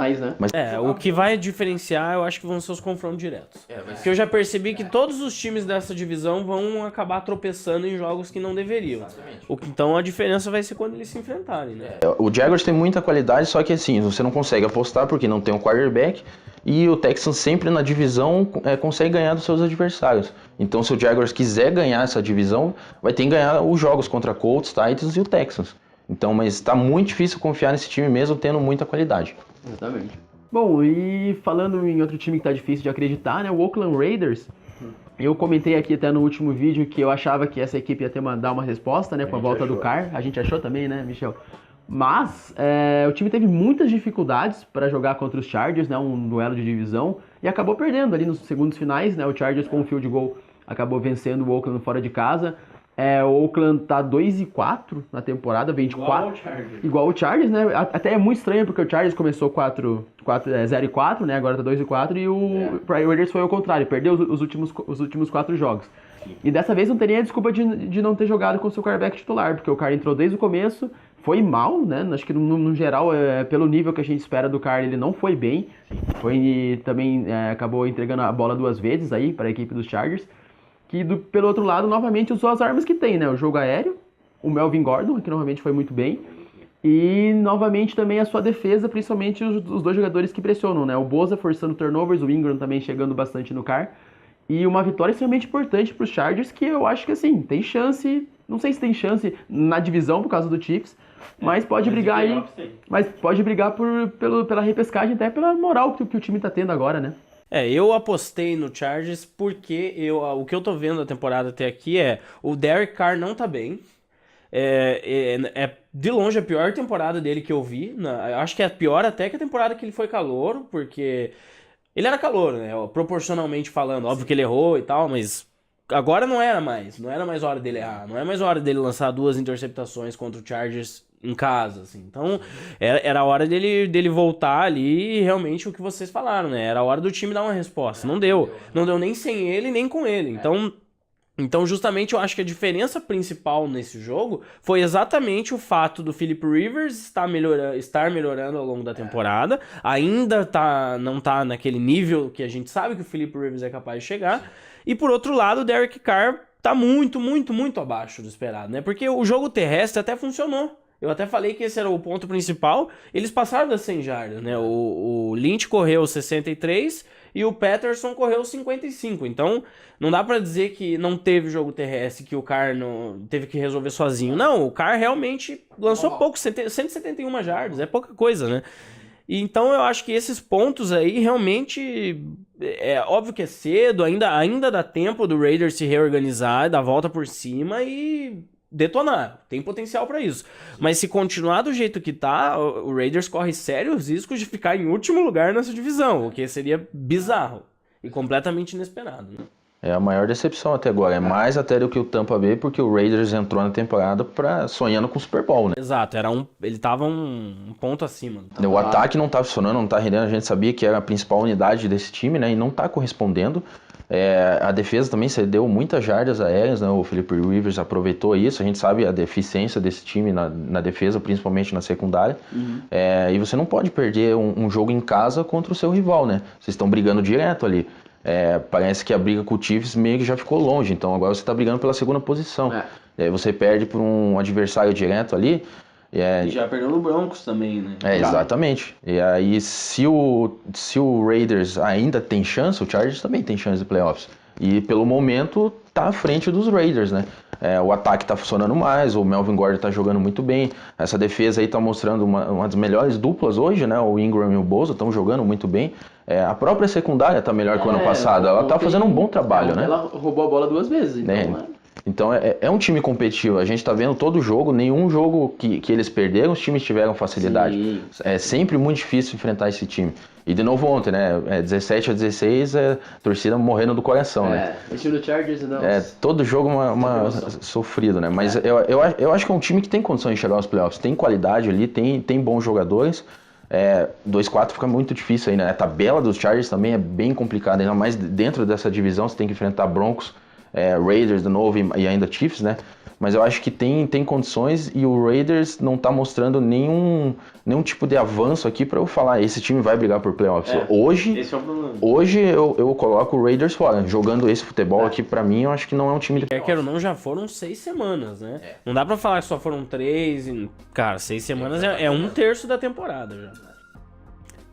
mais, né? Mas O que vai diferenciar, eu acho que vão ser os confrontos diretos. Porque eu já percebi que todos os times dessa divisão vão acabar tropeçando em jogos que não deveriam. Então a diferença vai ser quando eles se enfrentarem, né? o Jaguars tem muita qualidade, só que assim, você não consegue apostar porque não tem um quarterback. E o Texans sempre na divisão consegue ganhar dos seus adversários. Então se o Jaguars quiser ganhar essa divisão, vai ter que ganhar os jogos contra Colts, Titans e o Texans. Então, mas tá muito difícil confiar nesse time mesmo tendo muita qualidade. Exatamente. Bom, e falando em outro time que tá difícil de acreditar, né? O Oakland Raiders. Eu comentei aqui até no último vídeo que eu achava que essa equipe ia dar uma resposta, né? Com a volta do Carr. A gente achou também, né, Michel? Mas o time teve muitas dificuldades para jogar contra os Chargers, né? Um duelo de divisão. E acabou perdendo ali nos segundos finais, né? O Chargers com o field goal acabou vencendo o Oakland fora de casa. O Oakland tá 2-4 na temporada, 24. Igual o Chargers, né? Até é muito estranho, porque o Chargers começou 0-4, né? Agora tá 2-4 e o Raiders foi ao contrário, perdeu os últimos 4 jogos. E dessa vez não teria a desculpa de não ter jogado com o seu quarterback titular, porque o Carr entrou desde o começo, foi mal, né? Acho que no geral, pelo nível que a gente espera do Carr, ele não foi bem. Também acabou entregando a bola 2 vezes aí para a equipe dos Chargers. Que pelo outro lado, novamente, usou as armas que tem, né? O jogo aéreo, o Melvin Gordon, que novamente foi muito bem, e novamente também a sua defesa, principalmente os 2 jogadores que pressionam, né? O Bosa forçando turnovers, o Ingram também chegando bastante no Carr, e uma vitória extremamente importante para os Chargers, que eu acho que, assim, tem chance, não sei se tem chance na divisão por causa do Chiefs, mas pode brigar aí, mas pode brigar pela repescagem, até pela moral que o time tá tendo agora, né? Eu apostei no Chargers porque o que eu tô vendo da temporada até aqui o Derek Carr não tá bem. De longe a pior temporada dele que eu vi. Acho que é pior até que a temporada que ele foi calouro, porque ele era calouro, né? Proporcionalmente falando. Óbvio que ele errou e tal, mas agora não era mais hora dele errar. Não é mais hora dele lançar 2 interceptações contra o Chargers em casa, assim. Então, era a hora dele voltar ali e realmente o que vocês falaram, né? Era a hora do time dar uma resposta. Não deu nem sem ele, nem com ele. Então, justamente, eu acho que a diferença principal nesse jogo foi exatamente o fato do Philip Rivers estar melhorando ao longo da temporada. Ainda não tá naquele nível que a gente sabe que o Philip Rivers é capaz de chegar. E, por outro lado, o Derek Carr tá muito, muito, muito abaixo do esperado, né? Porque o jogo terrestre até funcionou. Eu até falei que esse era o ponto principal. Eles passaram das 100 jardas, né? O Lynch correu 63 e o Patterson correu 55. Então, não dá pra dizer que não teve jogo terrestre, que o Carr não teve que resolver sozinho. Não, o Carr realmente lançou pouco, 171 jardas. É pouca coisa, né? Então, eu acho que esses pontos aí realmente... É óbvio que é cedo, ainda dá tempo do Raiders se reorganizar, dar a volta por cima e... detonar, tem potencial pra isso. Mas se continuar do jeito que tá, o Raiders corre sérios riscos de ficar em último lugar nessa divisão, o que seria bizarro e completamente inesperado, né? É a maior decepção até agora, mais até do que o Tampa Bay, porque o Raiders entrou na temporada sonhando com o Super Bowl, né? Exato, ele tava um ponto acima. O ataque não tá funcionando, não tá rendendo, a gente sabia que era a principal unidade desse time, né, e não tá correspondendo. A defesa também cedeu muitas jardas aéreas, né? O Philip Rivers aproveitou isso. A gente sabe a deficiência desse time na defesa, principalmente na secundária. E você não pode perder um jogo em casa contra o seu rival, né? Vocês estão brigando direto ali. Parece que a briga com o Chiefs meio que já ficou longe, então agora você está brigando pela segunda posição. Você perde por um adversário direto ali. E já perdeu no Broncos também, né? Exatamente. E aí, se o Raiders ainda tem chance, o Chargers também tem chance de playoffs. E pelo momento tá à frente dos Raiders, né? O ataque tá funcionando mais, o Melvin Gordon tá jogando muito bem. Essa defesa aí tá mostrando uma das melhores duplas hoje, né? O Ingram e o Bosa estão jogando muito bem. A própria secundária tá melhor que o ano passado. Ela tá fazendo um bom trabalho, né? Ela roubou a bola 2 vezes, então... Então é um time competitivo, a gente tá vendo todo jogo, nenhum jogo que eles perderam, os times tiveram facilidade. Sim. É sempre muito difícil enfrentar esse time. E de novo ontem, né? 17-16, torcida morrendo do coração, né? O time do Chargers não. Todo jogo sofrido, né? Mas eu acho que é um time que tem condição de chegar aos playoffs, tem qualidade ali, tem bons jogadores. 2-4 fica muito difícil aí, né? A tabela dos Chargers também é bem complicada, ainda mais dentro dessa divisão você tem que enfrentar Broncos, Raiders de novo e ainda Chiefs, né? mas eu acho que tem condições e o Raiders não tá mostrando nenhum tipo de avanço aqui para eu falar, esse time vai brigar por playoffs. Esse é o problema. Hoje eu coloco o Raiders fora, jogando esse futebol aqui, para mim, eu acho que não é um time de playoffs. Quer ou não, já foram 6 semanas, né? Não dá pra falar que só foram 3, cara, 6 semanas é 1/3 da temporada já.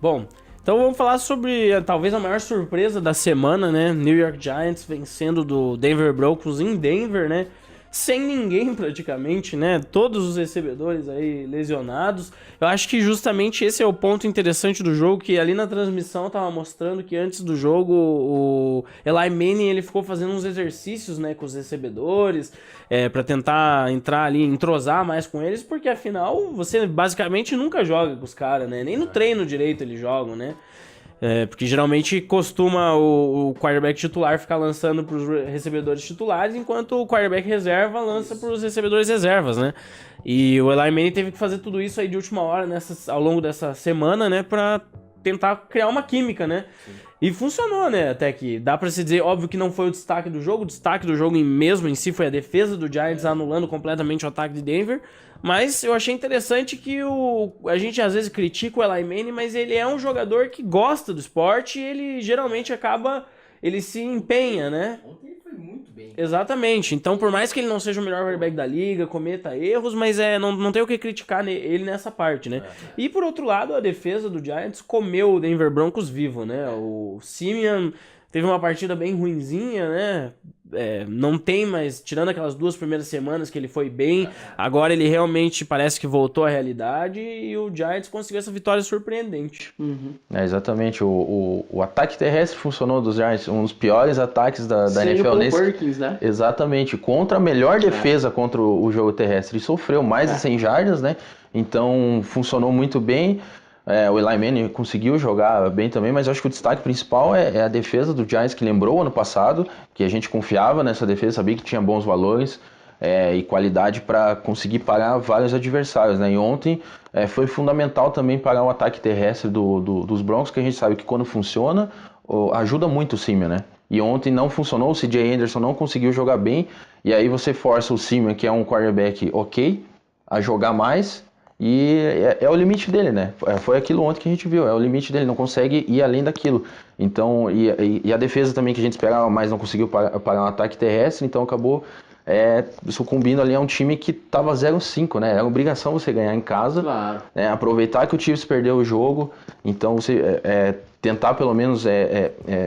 Bom, então vamos falar sobre talvez a maior surpresa da semana, né? New York Giants vencendo do Denver Broncos em Denver, né? Sem ninguém praticamente, né? Todos os recebedores aí lesionados. Eu acho que justamente esse é o ponto interessante do jogo, que ali na transmissão tava mostrando que antes do jogo o Eli Manning ele ficou fazendo uns exercícios, né, com os recebedores, para tentar entrar ali, entrosar mais com eles, porque afinal você basicamente nunca joga com os caras, né? Nem no treino direito eles jogam, né? Porque geralmente costuma o quarterback titular ficar lançando para os recebedores titulares, enquanto o quarterback reserva lança para os recebedores reservas, né? E o Eli Manning teve que fazer tudo isso aí de última hora ao longo dessa semana, né? Para tentar criar uma química, né? Sim. E funcionou, né? Até que dá para se dizer, óbvio que não foi o destaque do jogo mesmo em si foi a defesa do Giants anulando completamente o ataque de Denver. Mas eu achei interessante que a gente às vezes critica o Eli Manning, mas ele é um jogador que gosta do esporte e ele geralmente ele se empenha, né? Ontem ele foi muito bem. Exatamente. Então, por mais que ele não seja o melhor quarterback da liga, cometa erros, mas não tem o que criticar ele nessa parte, né? E por outro lado, a defesa do Giants comeu o Denver Broncos vivo, né? O Simeon teve uma partida bem ruinzinha, né? Não tem mais, tirando aquelas 2 primeiras semanas que ele foi bem, agora ele realmente parece que voltou à realidade e o Giants conseguiu essa vitória surpreendente. Uhum. Exatamente, o ataque terrestre funcionou dos Giants, um dos piores ataques da NFL nesse. Perkins, né? Exatamente, contra a melhor defesa contra o jogo terrestre, ele sofreu mais de 100 jardas, né? Então funcionou muito bem. O Eli Manning conseguiu jogar bem também, mas eu acho que o destaque principal é a defesa do Giants, que lembrou o ano passado, que a gente confiava nessa defesa, sabia que tinha bons valores e qualidade para conseguir parar vários adversários, né? E ontem foi fundamental também parar o ataque terrestre dos Broncos, que a gente sabe que quando funciona, ajuda muito o Simeon, né? E ontem não funcionou, o C.J. Anderson não conseguiu jogar bem, e aí você força o Simeon, que é um quarterback ok, a jogar mais. E é o limite dele, né? Foi aquilo ontem que a gente viu, é o limite dele, não consegue ir além daquilo. Então, e a defesa também que a gente esperava mais não conseguiu parar um ataque terrestre, então acabou sucumbindo ali a um time que estava 0-5, né? Era obrigação você ganhar em casa, claro. Aproveitar que o Chiefs perdeu o jogo, então você tentar pelo menos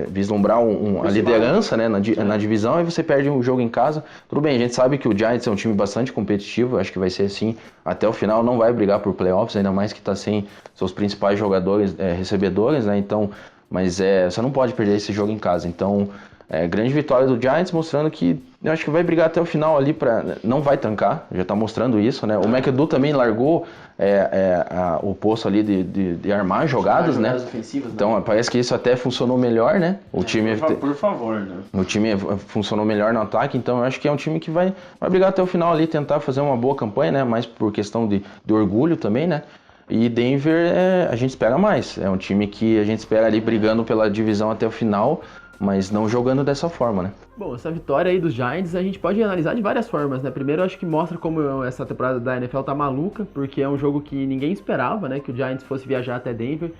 vislumbrar a liderança, né, na divisão, e você perde um jogo em casa. Tudo bem, a gente sabe que o Giants é um time bastante competitivo, acho que vai ser assim até o final, não vai brigar por playoffs, ainda mais que está sem seus principais jogadores, recebedores, né? Então, mas você não pode perder esse jogo em casa. Então, grande vitória do Giants, mostrando que eu acho que vai brigar até o final ali, não vai tancar, já está mostrando isso, né? O McAdoo também largou o posto ali de armar jogadas, né? Ofensivas, então parece que isso até funcionou melhor, né? O time por favor, né? O time funcionou melhor no ataque, então eu acho que é um time que vai brigar até o final ali, tentar fazer uma boa campanha, né? Mais por questão de orgulho também, né? E Denver, a gente espera mais, é um time que a gente espera ali brigando pela divisão até o final, mas não jogando dessa forma, né? Bom, essa vitória aí dos Giants a gente pode analisar de várias formas, né? Primeiro, eu acho que mostra como essa temporada da NFL tá maluca, porque é um jogo que ninguém esperava, né? Que o Giants fosse viajar até Denver,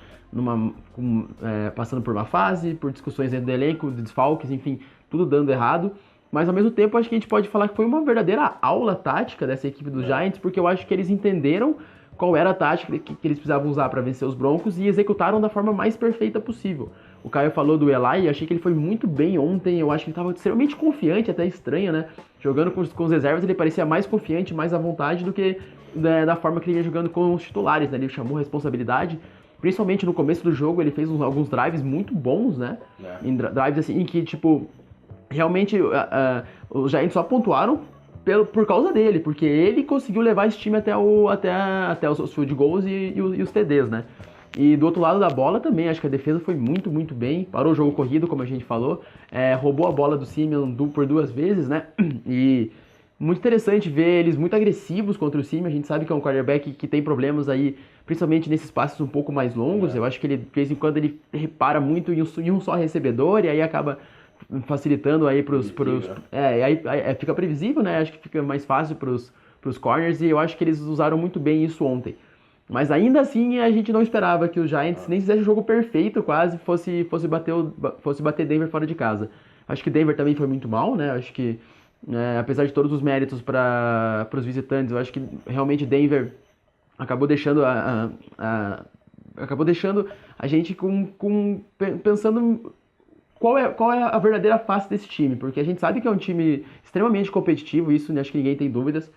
passando por uma fase, por discussões dentro do elenco, de desfalques, enfim, tudo dando errado. Mas ao mesmo tempo, acho que a gente pode falar que foi uma verdadeira aula tática dessa equipe dos Giants, porque eu acho que eles entenderam qual era a tática que eles precisavam usar para vencer os Broncos e executaram da forma mais perfeita possível. O Caio falou do Eli, achei que ele foi muito bem ontem, eu acho que ele estava extremamente confiante, até estranho, né? Jogando com os reservas, ele parecia mais confiante, mais à vontade do que da forma que ele ia jogando com os titulares, né? Ele chamou responsabilidade, principalmente no começo do jogo, ele fez alguns drives muito bons, né? Drives assim, em que, tipo, realmente os Giants só pontuaram por causa dele, porque ele conseguiu levar esse time até os field goals e os TDs, né? E do outro lado da bola também, acho que a defesa foi muito, muito bem, parou o jogo corrido, como a gente falou, roubou a bola do Simeon por 2 vezes, né? E muito interessante ver eles muito agressivos contra o Simeon, a gente sabe que é um quarterback que tem problemas aí, principalmente nesses passes um pouco mais longos, eu acho que ele, de vez em quando, ele repara muito em um só recebedor, e aí acaba facilitando aí aí fica previsível, né? Acho que fica mais fácil pros corners e eu acho que eles usaram muito bem isso ontem. Mas ainda assim a gente não esperava que os Giants nem fizesse o jogo perfeito, quase fosse bater Denver fora de casa. Acho que Denver também foi muito mal, né? Acho que apesar de todos os méritos para os visitantes, eu acho que realmente Denver acabou deixando a gente pensando qual é a verdadeira face desse time, porque a gente sabe que é um time extremamente competitivo, isso acho que ninguém tem dúvidas,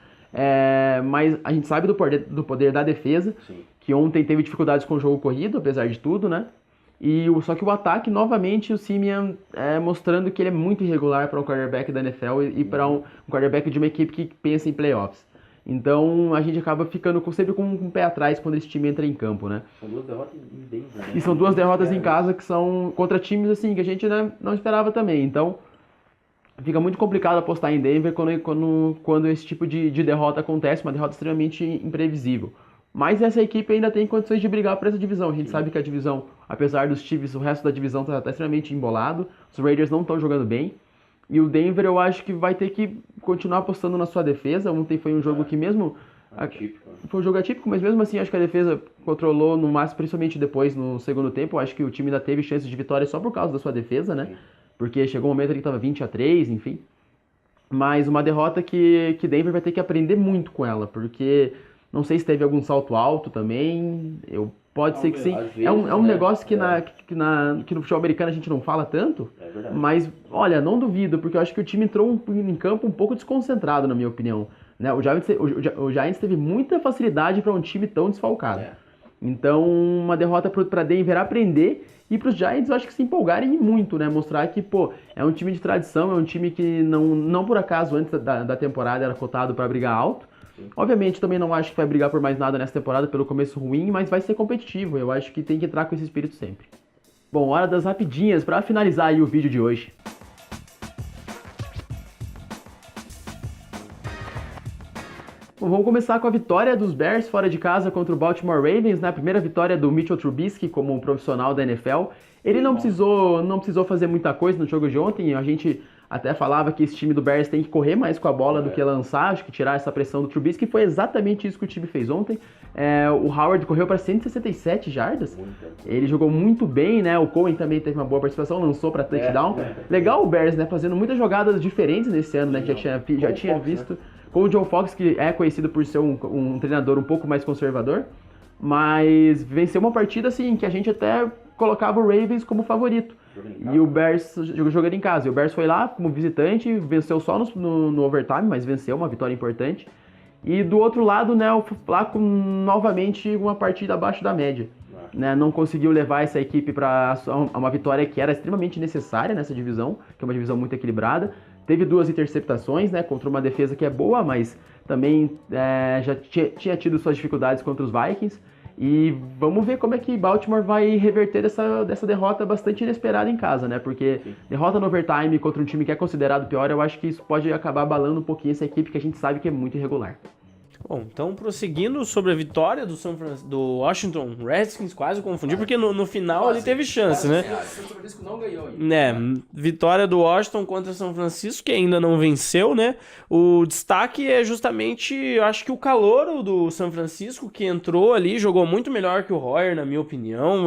mas a gente sabe do poder da defesa, Sim. que ontem teve dificuldades com o jogo corrido, apesar de tudo, né? Só que o ataque, novamente, o Simeon mostrando que ele é muito irregular para um quarterback da NFL e para um quarterback de uma equipe que pensa em playoffs. Então a gente acaba ficando sempre com um pé atrás quando esse time entra em campo, né? São 2 derrotas em Denver, né? E são 2 derrotas em casa que são contra times assim que a gente não esperava também. Então fica muito complicado apostar em Denver quando esse tipo de derrota acontece, uma derrota extremamente imprevisível. Mas essa equipe ainda tem condições de brigar por essa divisão. A gente sabe que a divisão, apesar dos Chiefs, o resto da divisão está extremamente embolado. Os Raiders não estão jogando bem. E o Denver eu acho que vai ter que continuar apostando na sua defesa. Ontem foi um jogo que mesmo... Foi um jogo atípico, mas mesmo assim acho que a defesa controlou no máximo, principalmente depois no segundo tempo. Eu acho que o time ainda teve chances de vitória só por causa da sua defesa, né? Porque chegou um momento ali que estava 20-3, enfim. Mas uma derrota que Denver vai ter que aprender muito com ela, porque não sei se teve algum salto alto também. Pode ser que sim. É um negócio que no futebol americano a gente não fala tanto, mas olha, não duvido, porque eu acho que o time entrou em campo um pouco desconcentrado, na minha opinião. Né? O Giants teve muita facilidade para um time tão desfalcado. Então, uma derrota para Denver aprender e para os Giants eu acho que se empolgarem muito, né? Mostrar que, é um time de tradição, é um time que não por acaso antes da temporada era cotado para brigar alto. Sim. Obviamente também não acho que vai brigar por mais nada nessa temporada pelo começo ruim, mas vai ser competitivo. Eu acho que tem que entrar com esse espírito sempre. Bom, hora das rapidinhas para finalizar aí o vídeo de hoje. Bom, vamos começar com a vitória dos Bears fora de casa contra o Baltimore Ravens, né? A primeira vitória do Mitchell Trubisky como profissional da NFL. Ele não precisou fazer muita coisa no jogo de ontem. A gente até falava que esse time do Bears tem que correr mais com a bola do que lançar, acho que tirar essa pressão do Trubisky. Foi exatamente isso que o time fez ontem. O Howard correu para 167 jardas. Ele jogou muito bem, né? O Cohen também teve uma boa participação, lançou para touchdown. Legal o Bears, né? Fazendo muitas jogadas diferentes nesse ano, né? Já tinha visto. Com o John Fox, que é conhecido por ser um treinador um pouco mais conservador, mas venceu uma partida assim que a gente até colocava o Ravens como favorito. E o Bears jogando em casa. E o Bears foi lá como visitante, venceu só no overtime, mas venceu, uma vitória importante. E do outro lado, né, o Flaco novamente uma partida abaixo da média. Né, não conseguiu levar essa equipe para uma vitória que era extremamente necessária nessa divisão, que é uma divisão muito equilibrada. Teve 2 interceptações, né, contra uma defesa que é boa, mas também já tinha tido suas dificuldades contra os Vikings. E vamos ver como é que Baltimore vai reverter dessa derrota bastante inesperada em casa, né? Porque derrota no overtime contra um time que é considerado pior, eu acho que isso pode acabar abalando um pouquinho essa equipe que a gente sabe que é muito irregular. Bom, então prosseguindo sobre a vitória do Washington Redskins, quase confundi, porque no final ele teve chance, né? São Francisco não ganhou ainda. Vitória do Washington contra São Francisco, que ainda não venceu, né? O destaque é justamente, eu acho que o calouro do São Francisco, que entrou ali, jogou muito melhor que o Hoyer, na minha opinião.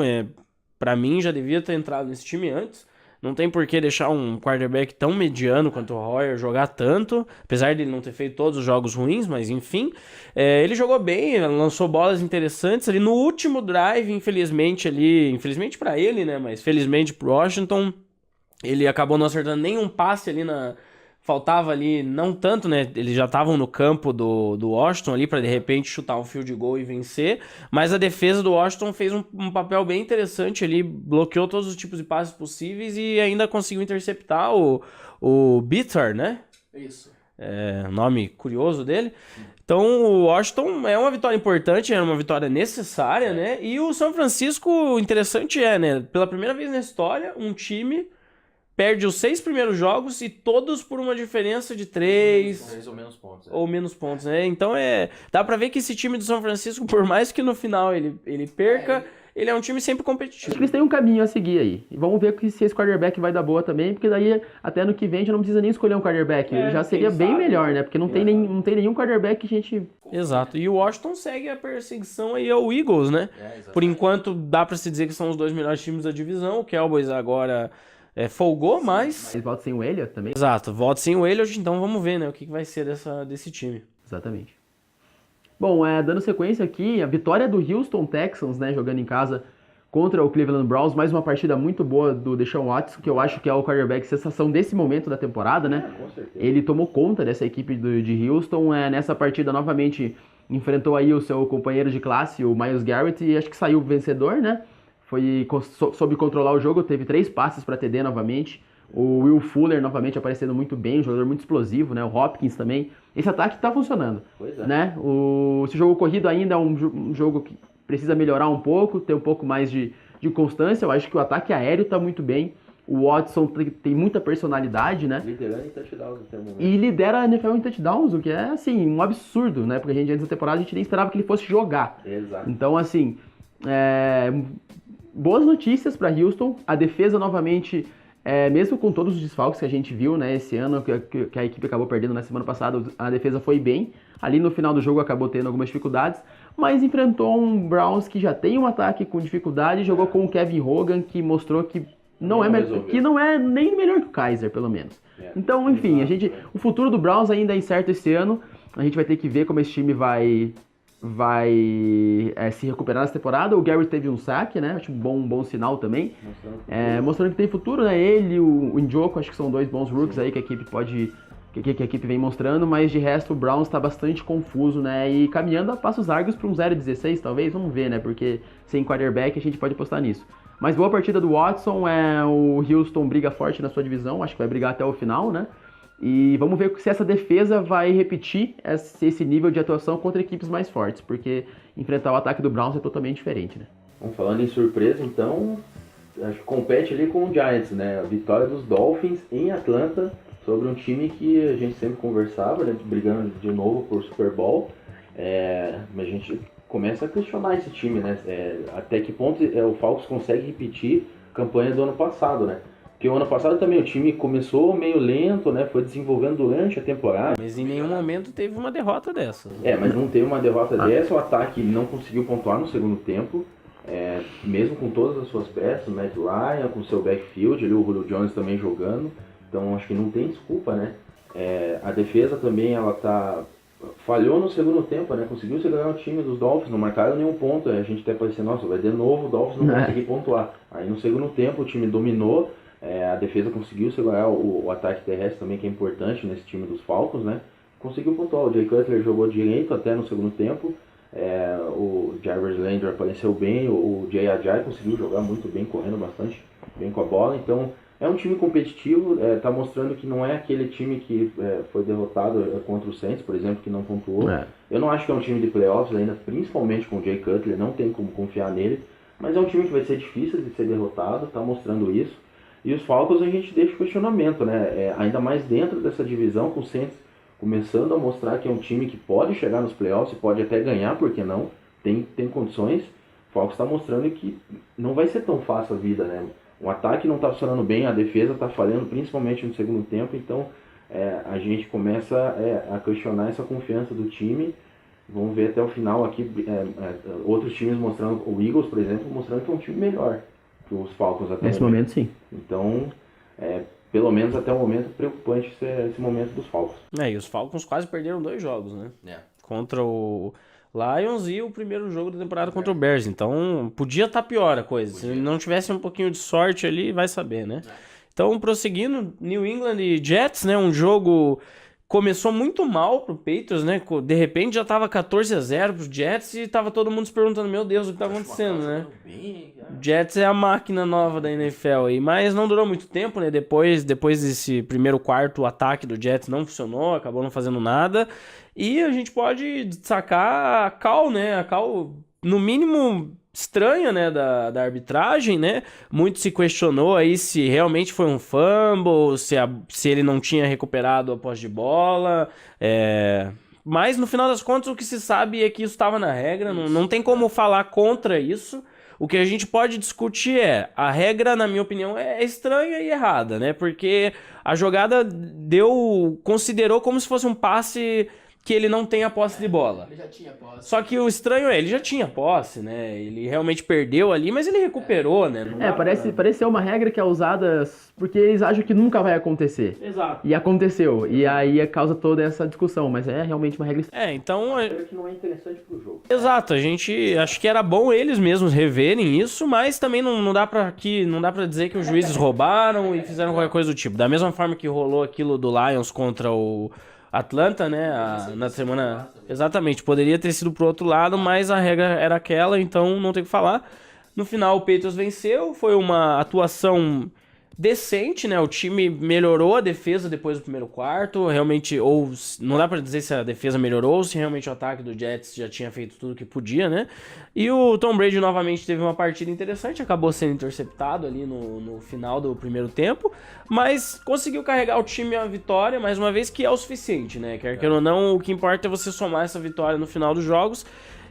Pra mim, já devia ter entrado nesse time antes. Não tem por que deixar um quarterback tão mediano quanto o Hoyer jogar tanto, apesar de ele não ter feito todos os jogos ruins, mas enfim. Ele jogou bem, lançou bolas interessantes ali no último drive, infelizmente pra ele, né, mas felizmente pro Washington, ele acabou não acertando nenhum passe ali faltava ali, não tanto, né? Eles já estavam no campo do Washington ali para de repente chutar um field goal e vencer. Mas a defesa do Washington fez um papel bem interessante ali, bloqueou todos os tipos de passes possíveis e ainda conseguiu interceptar o Bitter, né? Isso. Nome curioso dele. Então o Washington é uma vitória importante, é uma vitória necessária, né? E o São Francisco, interessante né? Pela primeira vez na história, um time perde os 6 primeiros jogos e todos por uma diferença de 3 ou menos pontos. Ou menos pontos, né? Então dá pra ver que esse time do São Francisco, por mais que no final ele perca, ele é um time sempre competitivo. Acho que eles têm um caminho a seguir aí. E vamos ver se esse quarterback vai dar boa também, porque daí até ano que vem já não precisa nem escolher um quarterback. Já seria bem melhor, né? Porque não tem nenhum quarterback que a gente... Exato. E o Washington segue a perseguição aí ao Eagles, né? Por enquanto dá pra se dizer que são os 2 melhores times da divisão. O Cowboys agora folgou, mas... Eles voltam sem o Elliott também. Exato. Volta sem o Elliott, então vamos ver, né? O que vai ser desse time. Exatamente. Bom, dando sequência aqui, a vitória do Houston Texans, né, jogando em casa contra o Cleveland Browns, mais uma partida muito boa do Deshaun Watson, que eu acho que é o quarterback sensação desse momento da temporada, né? Com certeza. Ele tomou conta dessa equipe de Houston, nessa partida novamente enfrentou aí o seu companheiro de classe, o Myles Garrett, e acho que saiu vencedor, né? Soube controlar o jogo, teve 3 passes para TD novamente. O Will Fuller novamente aparecendo muito bem, um jogador muito explosivo, né? O Hopkins também. Esse ataque tá funcionando, né? Esse jogo corrido ainda é um jogo que precisa melhorar um pouco, ter um pouco mais de constância. Eu acho que o ataque aéreo tá muito bem. O Watson tem muita personalidade, né? Liderando em touchdowns até o momento. E lidera a NFL em touchdowns, o que é, assim, um absurdo, né? Porque antes da temporada a gente nem esperava que ele fosse jogar. Exato. Então, assim, boas notícias para Houston. A defesa novamente... mesmo com todos os desfalques que a gente viu, né, esse ano, que a equipe acabou perdendo na semana passada, a defesa foi bem. Ali no final do jogo acabou tendo algumas dificuldades, mas enfrentou um Browns que já tem um ataque com dificuldade, jogou com o Kevin Hogan, que mostrou que não é nem melhor que o Kaiser, pelo menos. Então, enfim, o futuro do Browns ainda é incerto esse ano. A gente vai ter que ver como esse time vai se recuperar nessa temporada. O Garrett teve um saque, né? Acho um bom sinal também. Mostrando que tem futuro, né? Ele e o Njoku, acho que são 2 bons rookies aí que a equipe que a equipe vem mostrando, mas de resto o Browns está bastante confuso, né? E caminhando a passos largos para um 0-16, talvez, vamos ver, né? Porque sem quarterback a gente pode apostar nisso. Mas boa partida do Watson, o Houston briga forte na sua divisão, acho que vai brigar até o final, né? E vamos ver se essa defesa vai repetir esse nível de atuação contra equipes mais fortes, porque enfrentar o ataque do Browns é totalmente diferente, né? Bom, falando em surpresa, então, acho que compete ali com o Giants, né? A vitória dos Dolphins em Atlanta sobre um time que a gente sempre conversava, né? Brigando de novo por Super Bowl. Mas a gente começa a questionar esse time, né? Até que ponto o Falcons consegue repetir a campanha do ano passado, né? Porque o ano passado também o time começou meio lento, né? Foi desenvolvendo durante a temporada. Mas em nenhum momento teve uma derrota dessa. Mas não teve uma derrota dessa. O ataque não conseguiu pontuar no segundo tempo. Mesmo com todas as suas peças, o Matt Ryan, com o seu backfield, ali, o Julio Jones também jogando. Então acho que não tem desculpa, né? A defesa também, ela falhou no segundo tempo, né? Conseguiu segurar o time dos Dolphins, não marcaram nenhum ponto. A gente até parecia, nossa, vai de novo o Dolphins não conseguir pontuar. Aí no segundo tempo o time dominou. A defesa conseguiu segurar o ataque terrestre também, que é importante nesse time dos Falcons, né? Conseguiu pontuar. O Jay Cutler jogou direito até no segundo tempo. O Jarvis Landry apareceu bem. O Jay Ajayi conseguiu jogar muito bem, correndo bastante bem com a bola. Então é um time competitivo. Tá mostrando que não é aquele time que foi derrotado contra o Saints, por exemplo, que não pontuou. Eu não acho que é um time de playoffs ainda, principalmente com o Jay Cutler. Não tem como confiar nele. Mas é um time que vai ser difícil de ser derrotado. Tá mostrando isso. E os Falcons a gente deixa o questionamento, né? Ainda mais dentro dessa divisão, com o Saints começando a mostrar que é um time que pode chegar nos playoffs, pode até ganhar, por que não? Tem condições. O Falcons está mostrando que não vai ser tão fácil a vida, né? O ataque não está funcionando bem, a defesa está falhando, principalmente no segundo tempo. Então a gente começa a questionar essa confiança do time. Vamos ver até o final aqui outros times mostrando, o Eagles, por exemplo, mostrando que é um time melhor que os Falcons até nesse momento, sim. Então, pelo menos até o momento, preocupante esse momento dos Falcons. E os Falcons quase perderam 2 jogos, né? Contra o Lions e o primeiro jogo da temporada contra o Bears. Então, podia estar pior a coisa. Se não tivesse um pouquinho de sorte ali, vai saber, né? Então, prosseguindo, New England e Jets, né? Um jogo... Começou muito mal pro Patriots, né? De repente já tava 14-0 pros Jets e tava todo mundo se perguntando, meu Deus, o que tá acontecendo, né? Jets é a máquina nova da NFL aí, mas não durou muito tempo, né? Depois desse primeiro quarto, o ataque do Jets não funcionou, acabou não fazendo nada. E a gente pode destacar a call, né? A call, no mínimo... estranha, né, da arbitragem, né? Muito se questionou aí se realmente foi um fumble, se ele não tinha recuperado a posse de bola, mas no final das contas o que se sabe é que isso estava na regra, não tem como falar contra isso. O que a gente pode discutir a regra, na minha opinião, é estranha e errada, né? Porque a jogada considerou como se fosse um passe que ele não tem a posse de bola. Ele já tinha posse. Só que o estranho ele já tinha posse, né? Ele realmente perdeu ali, mas ele recuperou, né? Parece ser uma regra que é usada porque eles acham que nunca vai acontecer. Exato. E aconteceu. E aí causa toda essa discussão, mas é realmente uma regra. Então... que não é interessante pro jogo. Exato, a gente acho que era bom eles mesmos reverem isso, mas também não dá pra dizer que os juízes roubaram e fizeram qualquer coisa do tipo. Da mesma forma que rolou aquilo do Lions contra o Atlanta, né, na semana... Exatamente, poderia ter sido pro outro lado, mas a regra era aquela, então não tem o que falar. No final o Patriots venceu, foi uma atuação decente, né, o time melhorou a defesa depois do primeiro quarto, realmente, ou não dá pra dizer se a defesa melhorou ou se realmente o ataque do Jets já tinha feito tudo que podia, né, e o Tom Brady novamente teve uma partida interessante, acabou sendo interceptado ali no final do primeiro tempo, mas conseguiu carregar o time à vitória, mais uma vez, que é o suficiente, né, quer queira ou não, o que importa é você somar essa vitória no final dos jogos,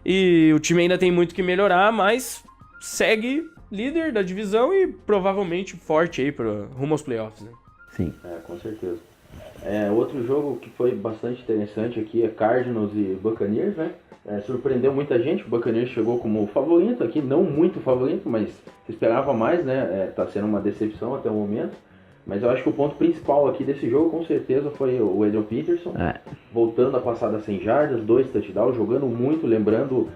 e o time ainda tem muito que melhorar, mas segue líder da divisão e provavelmente forte aí rumo aos playoffs, né? Sim. Com certeza. Outro jogo que foi bastante interessante aqui é Cardinals e Buccaneers, né? Surpreendeu muita gente, o Buccaneers chegou como favorito aqui, não muito favorito, mas se esperava mais, né? Tá sendo uma decepção até o momento. Mas eu acho que o ponto principal aqui desse jogo, com certeza, foi o Adrian Peterson, voltando a passada 100 jardas, 2 touchdowns, jogando muito, lembrando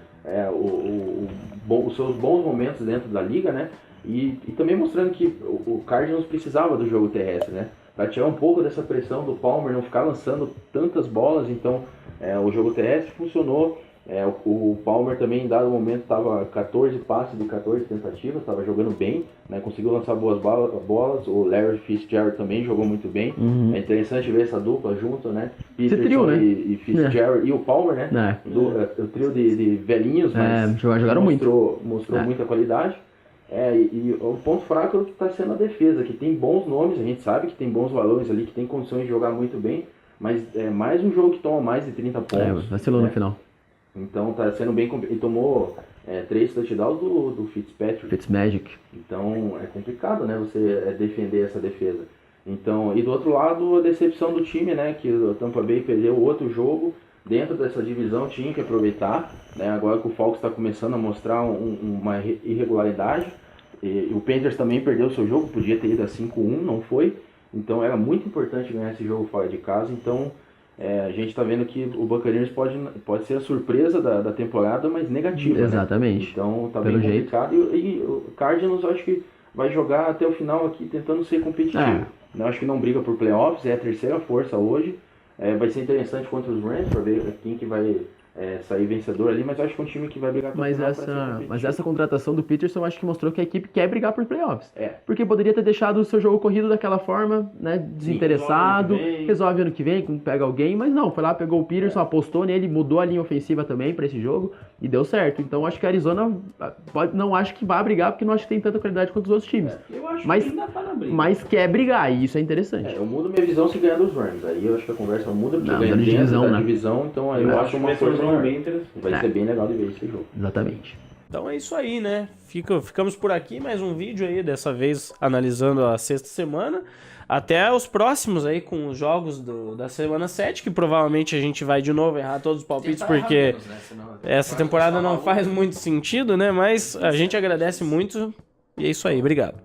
os seus bons momentos dentro da liga, né? E também mostrando que o Cardinals precisava do jogo terrestre, né? Para tirar um pouco dessa pressão do Palmer, não ficar lançando tantas bolas, então o jogo terrestre funcionou. O Palmer também, em dado momento, estava 14 passes de 14 tentativas, estava jogando bem, né? Conseguiu lançar boas bolas. O Larry Fitzgerald também jogou muito bem. É interessante ver essa dupla junto, né? Peterson trio, né? e Fitzgerald e o Palmer, né? O trio de velhinhos, mas jogaram mostrou muita qualidade. E o ponto fraco está sendo a defesa, que tem bons nomes, a gente sabe que tem bons valores ali, que tem condições de jogar muito bem, mas é mais um jogo que toma mais de 30 pontos. Vacilou no final. Então tá sendo bem complicado. E tomou 3 touchdowns do Fitzmagic. Então é complicado, né? Você defender essa defesa. Então, e do outro lado, a decepção do time, né? Que o Tampa Bay perdeu outro jogo dentro dessa divisão, tinha que aproveitar, né? Agora que o Falcons está começando a mostrar uma irregularidade. E o Panthers também perdeu o seu jogo, podia ter ido a 5-1, não foi. Então era muito importante ganhar esse jogo fora de casa. Então a gente está vendo que o Buccaneers pode ser a surpresa da temporada, mas negativa. Exatamente. Né? Então tá bem complicado. E o Cardinals, eu acho que vai jogar até o final aqui tentando ser competitivo. Eu acho que não briga por playoffs, é a terceira força hoje. Vai ser interessante contra os Rams para ver quem que vai sair vencedor ali, mas eu acho que é um time que vai brigar por playoffs. Mas essa contratação do Peterson eu acho que mostrou que a equipe quer brigar por playoffs. Porque poderia ter deixado o seu jogo corrido daquela forma, né, desinteressado, resolve ano que vem, pega alguém, mas não, foi lá, pegou o Peterson, apostou nele, mudou a linha ofensiva também para esse jogo e deu certo. Então acho que a Arizona não acho que vai brigar, porque não acho que tem tanta qualidade quanto os outros times. Eu acho mas, que ainda tá na briga. Mas quer brigar, e isso é interessante. Eu mudo minha visão se ganhar dos Rams. Aí eu acho que a conversa muda, porque ganha dentro da divisão, então aí eu acho uma coisa bem interessante. Vai ser bem legal de ver esse jogo. Exatamente. Então é isso aí, né? Ficamos por aqui, mais um vídeo aí, dessa vez analisando a sexta semana. Até os próximos aí com os jogos da semana 7, que provavelmente a gente vai de novo errar todos os palpites, porque essa temporada não faz muito sentido, né? Mas a gente agradece muito e é isso aí, obrigado.